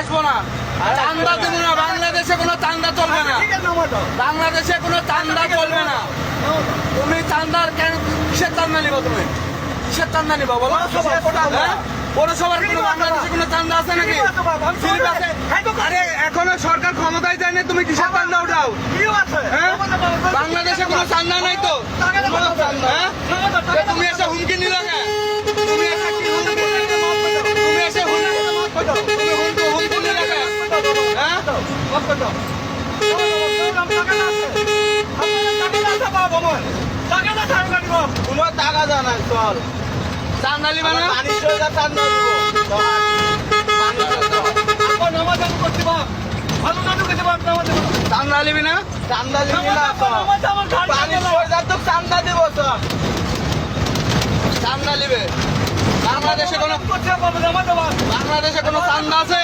আসবো না, চান্দা দেবো না। বাংলাদেশে কোনো চান্দা চলবে না, বাংলাদেশে কোনো চান্দা চলবে না। তুমি চান্দার কেন, কিসের চান্দা নিবা? তুমি কিসের চান্দা নিবা বলো? হ্যাঁ? পৌরসভার কোনো বাংলাদেশে কোনো চান্দা আছে নাকি? স্লিপ আছে? আরে এখনো সরকার ক্ষমতায় যায় না, তুমি কিসের চান্দা উঠাও? হ্যাঁ? বাংলাদেশে কোনো চান্দা নাই তো। হ্যাঁ? তুমি এসে হুমকি নিলে কেন? তুমি এসে কি হুমকি নিলে? তুমি এসে হুমকি নিলে কেন? হ্যাঁ? কোনো টাকা জানাই চল চান্দা নিবা না? চান্দা চান্দা নিবি না? চান্দা দিবি না চান্দা দিব চল চান্দা নিবে। বাংলাদেশে কোনো চান্দা আছে?